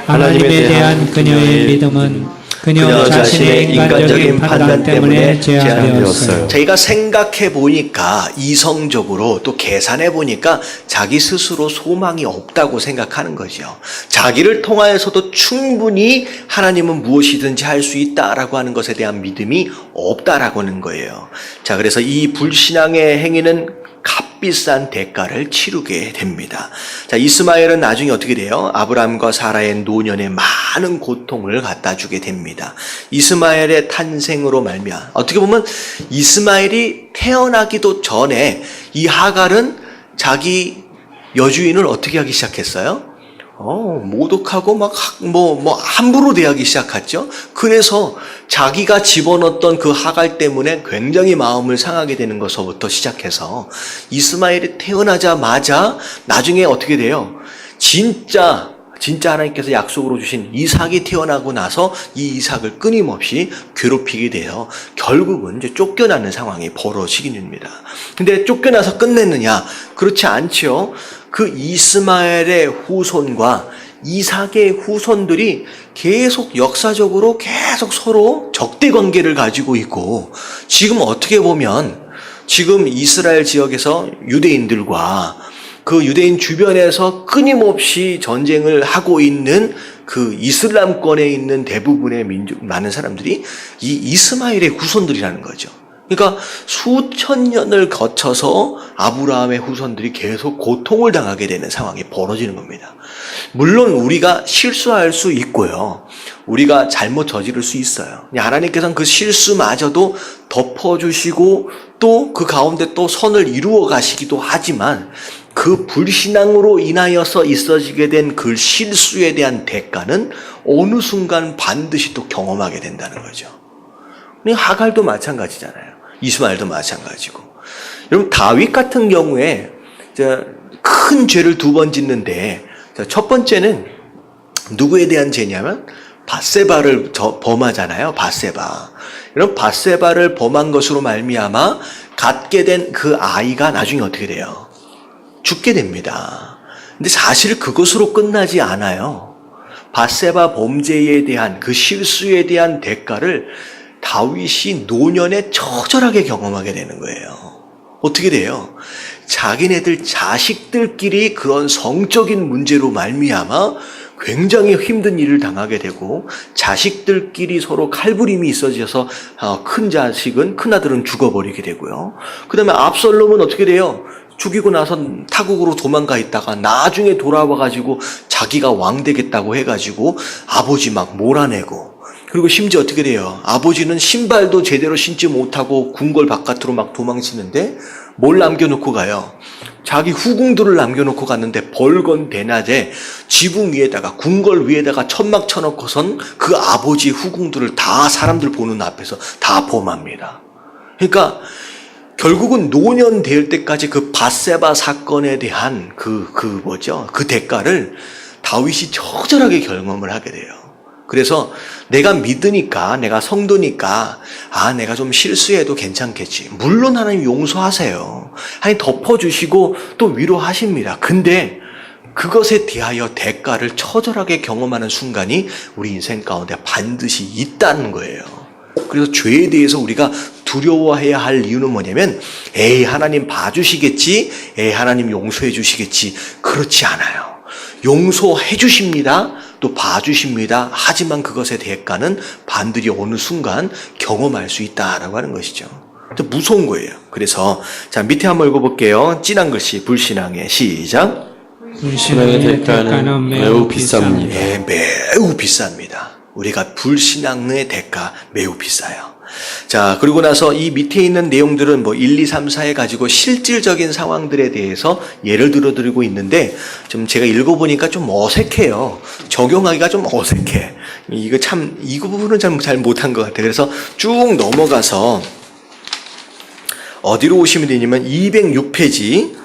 하나님에 대한 그녀의 믿음은 그녀 자신의 인간적인 판단 때문에 제한되었어요. 저희가 생각해 보니까 이성적으로 또 계산해 보니까 자기 스스로 소망이 없다고 생각하는 거죠. 자기를 통하여서도 충분히 하나님은 무엇이든지 할 수 있다라고 하는 것에 대한 믿음이 없다라고 하는 거예요. 자, 그래서 이 불신앙의 행위는 값비싼 대가를 치르게 됩니다. 자, 이스마엘은 나중에 어떻게 돼요? 아브라함과 사라의 노년에 많은 고통을 갖다 주게 됩니다. 이스마엘의 탄생으로 말미암아 어떻게 보면 이스마엘이 태어나기도 전에 이 하갈은 자기 여주인을 어떻게 하기 시작했어요? 모독하고 막 함부로 대하기 시작했죠. 그래서 자기가 집어넣었던 그 하갈 때문에 굉장히 마음을 상하게 되는 것서부터 시작해서 이스마엘이 태어나자마자 나중에 어떻게 돼요? 진짜 하나님께서 약속으로 주신 이삭이 태어나고 나서 이 이삭을 끊임없이 괴롭히게 돼요. 결국은 이제 쫓겨나는 상황이 벌어지게 됩니다. 근데 쫓겨나서 끝냈느냐? 그렇지 않죠. 그 이스마엘의 후손과 이삭의 후손들이 계속 역사적으로 계속 서로 적대 관계를 가지고 있고, 지금 어떻게 보면 지금 이스라엘 지역에서 유대인들과 그 유대인 주변에서 끊임없이 전쟁을 하고 있는 그 이슬람권에 있는 대부분의 많은 사람들이 이 이스마엘의 후손들이라는 거죠. 그러니까 수천 년을 거쳐서 아브라함의 후손들이 계속 고통을 당하게 되는 상황이 벌어지는 겁니다. 물론 우리가 실수할 수 있고요. 우리가 잘못 저지를 수 있어요. 하나님께서는 그 실수마저도 덮어주시고 또 그 가운데 또 선을 이루어 가시기도 하지만 그 불신앙으로 인하여서 있어지게 된 그 실수에 대한 대가는 어느 순간 반드시 또 경험하게 된다는 거죠. 하갈도 마찬가지잖아요. 이스마엘도 마찬가지고. 여러분, 다윗 같은 경우에 큰 죄를 두 번 짓는데, 첫 번째는 누구에 대한 죄냐면 밧세바를 범하잖아요. 밧세바. 여러분, 밧세바를 범한 것으로 말미암아 갖게 된 그 아이가 나중에 어떻게 돼요? 죽게 됩니다. 근데 사실 그것으로 끝나지 않아요. 밧세바 범죄에 대한 그 실수에 대한 대가를 다윗이 노년에 처절하게 경험하게 되는 거예요. 어떻게 돼요? 자기네들 자식들끼리 그런 성적인 문제로 말미암아 굉장히 힘든 일을 당하게 되고, 자식들끼리 서로 칼부림이 있어져서 큰아들은 죽어버리게 되고요. 그 다음에 압살롬은 어떻게 돼요? 죽이고 나서 타국으로 도망가 있다가 나중에 돌아와가지고 자기가 왕 되겠다고 해가지고 아버지 막 몰아내고, 그리고 심지어 어떻게 돼요? 아버지는 신발도 제대로 신지 못하고 궁궐 바깥으로 막 도망치는데 뭘 남겨놓고 가요? 자기 후궁들을 남겨놓고 갔는데 벌건 대낮에 지붕 위에다가, 궁궐 위에다가 천막 쳐놓고선 그 아버지 후궁들을 다 사람들 보는 앞에서 다 범합니다. 그러니까 결국은 노년 될 때까지 그 밧세바 사건에 대한 그 대가를 다윗이 처절하게 경험을 하게 돼요. 그래서 내가 믿으니까, 내가 성도니까, 내가 좀 실수해도 괜찮겠지. 물론 하나님 용서하세요. 하나님 덮어주시고 또 위로하십니다. 근데 그것에 대하여 대가를 처절하게 경험하는 순간이 우리 인생 가운데 반드시 있다는 거예요. 그래서 죄에 대해서 우리가 두려워해야 할 이유는 뭐냐면, 하나님 봐주시겠지, 하나님 용서해 주시겠지. 그렇지 않아요. 용서해 주십니다. 또 봐주십니다. 하지만 그것의 대가는 반드시 어느 순간 경험할 수 있다라고 하는 것이죠. 무서운 거예요. 그래서 자, 밑에 한번 읽어볼게요. 진한 글씨, 불신앙의 시작. 불신앙의 대가는 매우 비쌉니다. 네, 매우 비쌉니다. 우리가 불신앙의 대가 매우 비싸요. 자, 그리고 나서 이 밑에 있는 내용들은 1, 2, 3, 4에 가지고 실질적인 상황들에 대해서 예를 들어드리고 있는데, 좀 제가 읽어보니까 좀 어색해요. 적용하기가 좀 어색해. 이 부분은 잘 못한 것 같아요. 그래서 쭉 넘어가서 어디로 오시면 되냐면 206페이지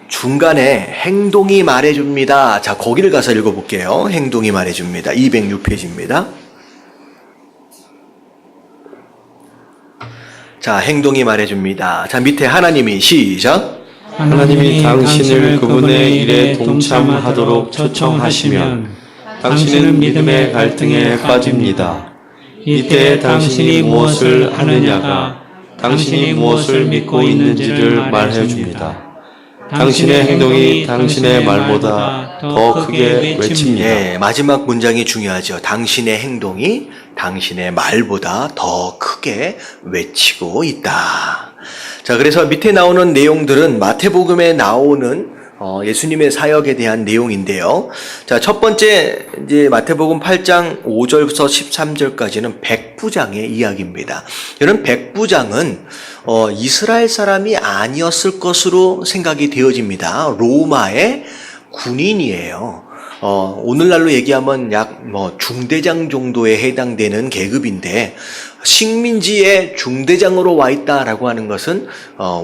중간에 행동이 말해줍니다. 자, 거기를 가서 읽어볼게요. 행동이 말해줍니다. 206페이지입니다. 자, 행동이 말해줍니다. 자, 밑에 하나님이 시작. 하나님이 당신을 그분의 일에 동참하도록 초청하시면 당신은 믿음의 갈등에 빠집니다. 이때 당신이 무엇을 하느냐가 당신이 무엇을 믿고 있는지를 말해줍니다. 당신의 행동이 당신의 말보다 더 크게 외칩니다. 네, 마지막 문장이 중요하죠. 당신의 행동이 당신의 말보다 더 크게 외치고 있다. 자, 그래서 밑에 나오는 내용들은 마태복음에 나오는 예수님의 사역에 대한 내용인데요. 자, 첫 번째 이제 마태복음 8장 5절부터 13절까지는 백부장의 이야기입니다. 이런 백부장은 이스라엘 사람이 아니었을 것으로 생각이 되어집니다. 로마의 군인이에요. 오늘날로 얘기하면 약 중대장 정도에 해당되는 계급인데, 식민지의 중대장으로 와 있다라고 하는 것은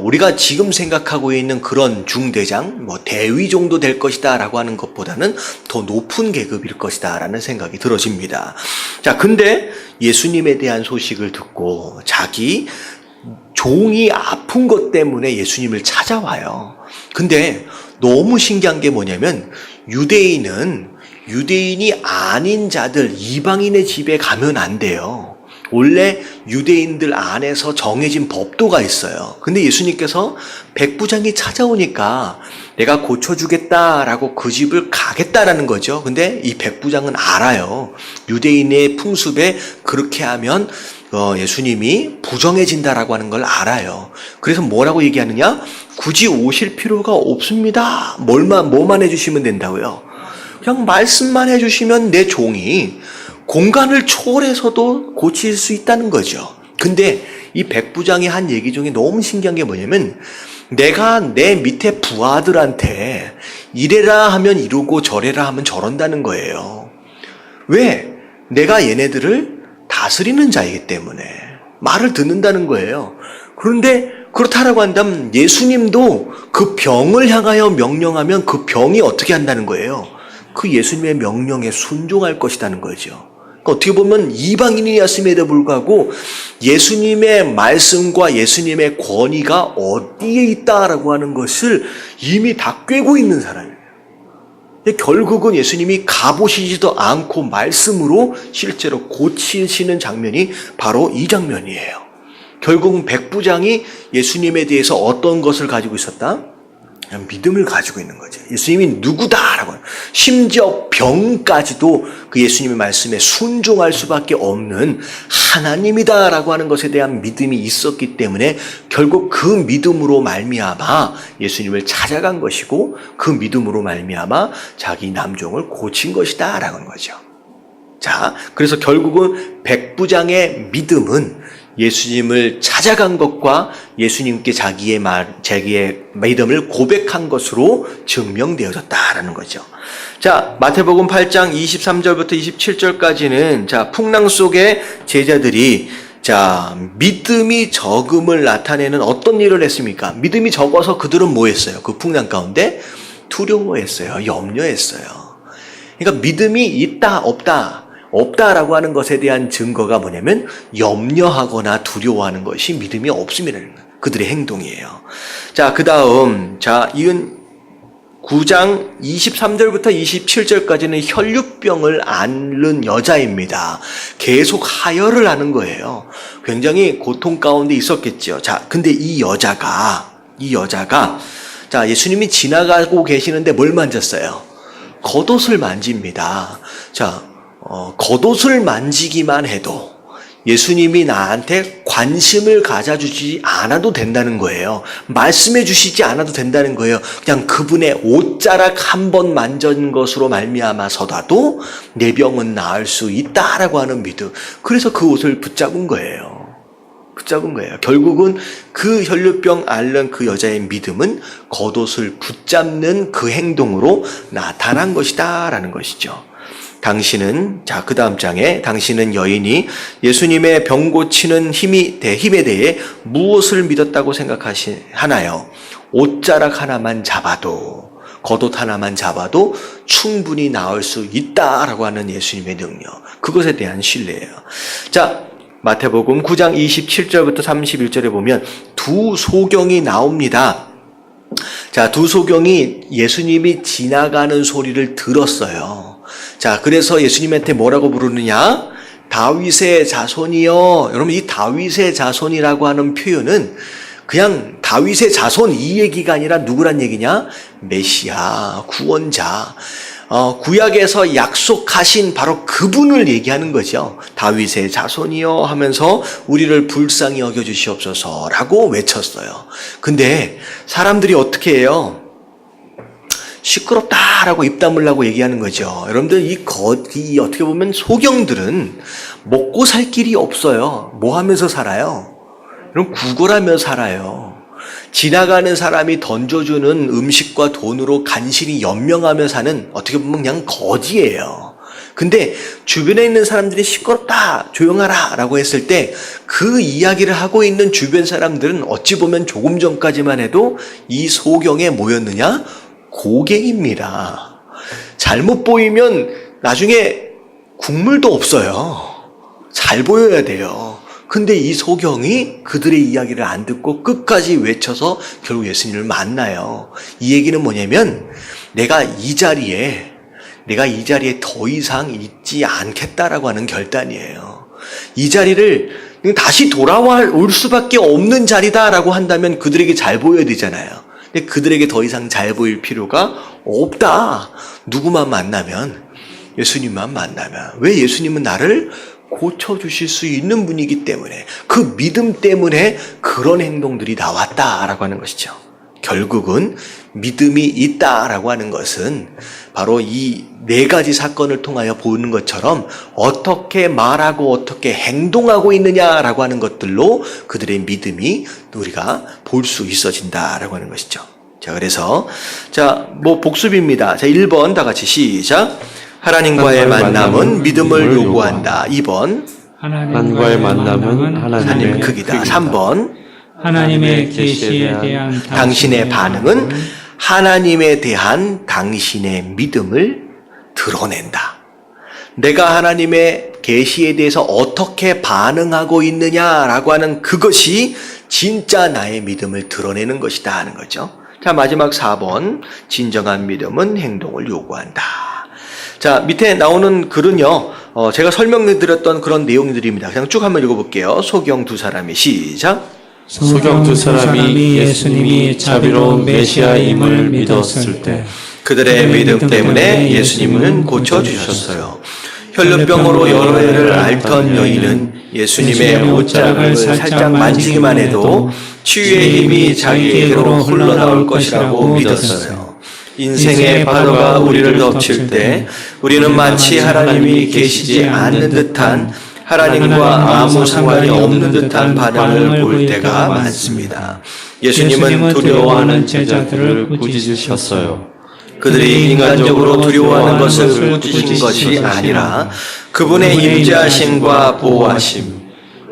우리가 지금 생각하고 있는 그런 중대장, 대위 정도 될 것이다라고 하는 것보다는 더 높은 계급일 것이다라는 생각이 들어집니다. 자, 근데 예수님에 대한 소식을 듣고 자기 종이 아픈 것 때문에 예수님을 찾아와요. 근데 너무 신기한 게 뭐냐면, 유대인이 아닌 자들, 이방인의 집에 가면 안 돼요. 원래 유대인들 안에서 정해진 법도가 있어요. 근데 예수님께서 백부장이 찾아오니까 내가 고쳐주겠다라고 그 집을 가겠다라는 거죠. 근데 이 백부장은 알아요. 유대인의 풍습에 그렇게 하면 예수님이 부정해진다라고 하는 걸 알아요. 그래서 뭐라고 얘기하느냐? 굳이 오실 필요가 없습니다. 뭐만 해주시면 된다고요? 그냥 말씀만 해주시면 내 종이 공간을 초월해서도 고칠 수 있다는 거죠. 근데 이 백부장이 한 얘기 중에 너무 신기한 게 뭐냐면, 내가 내 밑에 부하들한테 이래라 하면 이러고 저래라 하면 저런다는 거예요. 왜? 내가 얘네들을 다스리는 자이기 때문에 말을 듣는다는 거예요. 그런데 그렇다라고 한다면 예수님도 그 병을 향하여 명령하면 그 병이 어떻게 한다는 거예요? 그 예수님의 명령에 순종할 것이라는 거죠. 어떻게 보면 이방인이었음에도 불구하고 예수님의 말씀과 예수님의 권위가 어디에 있다라고 하는 것을 이미 다 꿰고 있는 사람이에요. 결국은 예수님이 가보시지도 않고 말씀으로 실제로 고치시는 장면이 바로 이 장면이에요. 결국은 백부장이 예수님에 대해서 어떤 것을 가지고 있었다? 그냥 믿음을 가지고 있는 거죠. 예수님이 누구다라고, 심지어 병까지도 그 예수님의 말씀에 순종할 수밖에 없는 하나님이다라고 하는 것에 대한 믿음이 있었기 때문에 결국 그 믿음으로 말미암아 예수님을 찾아간 것이고, 그 믿음으로 말미암아 자기 남종을 고친 것이다라고 하는 거죠. 자, 그래서 결국은 백부장의 믿음은 예수님을 찾아간 것과 예수님께 자기의 믿음을 고백한 것으로 증명되어졌다라는 거죠. 자, 마태복음 8장 23절부터 27절까지는 자, 풍랑 속에 제자들이 믿음이 적음을 나타내는 어떤 일을 했습니까? 믿음이 적어서 그들은 뭐 했어요? 그 풍랑 가운데 두려워했어요. 염려했어요. 그러니까 믿음이 있다, 없다라고 하는 것에 대한 증거가 뭐냐면 염려하거나 두려워하는 것이 믿음이 없음이라는 거예요. 그들의 행동이에요. 자, 그 다음, 이은 9장 23절부터 27절까지는 혈류병을 앓는 여자입니다. 계속 하혈을 하는 거예요. 굉장히 고통 가운데 있었겠죠. 자, 근데 이 여자가, 예수님이 지나가고 계시는데 뭘 만졌어요? 겉옷을 만집니다. 자, 겉옷을 만지기만 해도 예수님이 나한테 관심을 가져주지 않아도 된다는 거예요. 말씀해 주시지 않아도 된다는 거예요. 그냥 그분의 옷자락 한 번 만진 것으로 말미암아서라도 내 병은 나을 수 있다라고 하는 믿음. 그래서 그 옷을 붙잡은 거예요. 결국은 그 혈류병 앓는 그 여자의 믿음은 겉옷을 붙잡는 그 행동으로 나타난 것이다라는 것이죠. 당신은, 그 다음 장에 당신은 여인이 예수님의 병 고치는 힘에 대해 무엇을 믿었다고 생각하나요? 옷자락 하나만 잡아도, 겉옷 하나만 잡아도 충분히 나을 수 있다라고 하는 예수님의 능력, 그것에 대한 신뢰예요. 자, 마태복음 9장 27절부터 31절에 보면 두 소경이 나옵니다. 자, 두 소경이 예수님이 지나가는 소리를 들었어요. 자, 그래서 예수님한테 뭐라고 부르느냐? 다윗의 자손이요. 여러분, 이 다윗의 자손이라고 하는 표현은 그냥 다윗의 자손 이 얘기가 아니라 누구란 얘기냐? 메시아, 구원자. 구약에서 약속하신 바로 그분을 얘기하는 거죠. 다윗의 자손이요 하면서 우리를 불쌍히 여겨주시옵소서라고 외쳤어요. 근데 사람들이 어떻게 해요? 시끄럽다라고 입 다물라고 얘기하는 거죠. 여러분들 이 어떻게 보면 소경들은 먹고 살 길이 없어요. 뭐 하면서 살아요? 그럼 구걸하며 살아요. 지나가는 사람이 던져주는 음식과 돈으로 간신히 연명하며 사는 어떻게 보면 그냥 거지예요. 근데 주변에 있는 사람들이 시끄럽다, 조용하라 라고 했을 때 그 이야기를 하고 있는 주변 사람들은 어찌 보면 조금 전까지만 해도 이 소경에 뭐였느냐? 고객입니다. 잘못 보이면 나중에 국물도 없어요. 잘 보여야 돼요. 근데 이 소경이 그들의 이야기를 안 듣고 끝까지 외쳐서 결국 예수님을 만나요. 이 얘기는 뭐냐면 내가 이 자리에 더 이상 있지 않겠다라고 하는 결단이에요. 이 자리를 다시 돌아올 수밖에 없는 자리다라고 한다면 그들에게 잘 보여야 되잖아요. 근데 그들에게 더 이상 잘 보일 필요가 없다. 누구만 만나면? 예수님만 만나면. 왜? 예수님은 나를 고쳐주실 수 있는 분이기 때문에, 그 믿음 때문에 그런 행동들이 나왔다라고 하는 것이죠. 결국은 믿음이 있다라고 하는 것은 바로 이 네 가지 사건을 통하여 보는 것처럼 어떻게 말하고 어떻게 행동하고 있느냐라고 하는 것들로 그들의 믿음이 우리가 볼 수 있어진다라고 하는 것이죠. 자, 그래서 복습입니다. 자, 1번 다 같이 시작. 하나님과의 만남은 믿음을 요구한다. 2번 하나님과의 만남은 하나님의 크기다. 3번 하나님의 계시에 대한 당신의 반응은 하나님에 대한 당신의 믿음을 드러낸다. 내가 하나님의 계시에 대해서 어떻게 반응하고 있느냐라고 하는 그것이 진짜 나의 믿음을 드러내는 것이다 하는 거죠. 자, 마지막 4번 진정한 믿음은 행동을 요구한다. 자, 밑에 나오는 글은요, 제가 설명해드렸던 그런 내용들입니다. 그냥 쭉 한번 읽어볼게요. 소경 두 사람이 시작. 소경 두 사람이 예수님이 자비로운 메시아임을 믿었을 때 그들의 믿음 때문에 예수님은 고쳐주셨어요. 혈루병으로 여러 해를 앓던 여인은 예수님의 옷자락을 살짝 만지기만 해도 치유의 힘이 자기에게로 흘러나올 것이라고 믿었어요. 인생의 파도가 우리를 덮칠 때 우리는 마치 하나님이 계시지 않는 듯한, 하나님과 아무 상관이 없는 듯한 반응을 볼 때가 많습니다. 예수님은 두려워하는 제자들을 꾸짖으셨어요. 그들이 인간적으로 두려워하는 것을 꾸짖으신 것이 아니라 그분의 임재하심과 보호하심,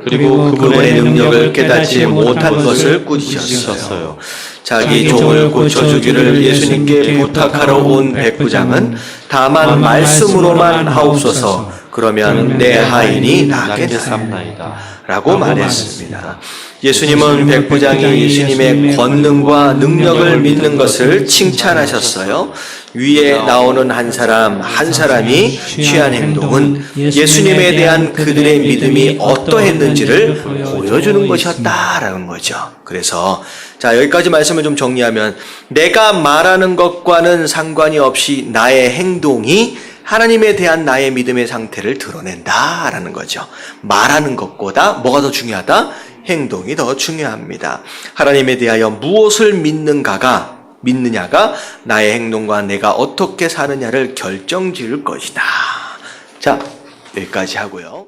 그리고 그분의 능력을 깨닫지 못한 것을 꾸짖으셨어요. 자기 종을 고쳐주기를 예수님께 부탁하러 온 백부장은 다만 말씀으로만 하옵소서, 그러면 내 하인이 낫겠나이다 라고 말했습니다. 예수님은 백부장이 예수님의 권능과 능력을 믿는 것을 칭찬하셨어요. 위에 나오는 한 사람이 취한 행동은 예수님에 대한 그들의 믿음이 어떠했는지를 보여주는 것이었다라는 거죠. 그래서 자, 여기까지 말씀을 좀 정리하면 내가 말하는 것과는 상관이 없이 나의 행동이 하나님에 대한 나의 믿음의 상태를 드러낸다라는 거죠. 말하는 것보다 뭐가 더 중요하다? 행동이 더 중요합니다. 하나님에 대하여 무엇을 믿느냐가 나의 행동과 내가 어떻게 사느냐를 결정지을 것이다. 자, 여기까지 하고요.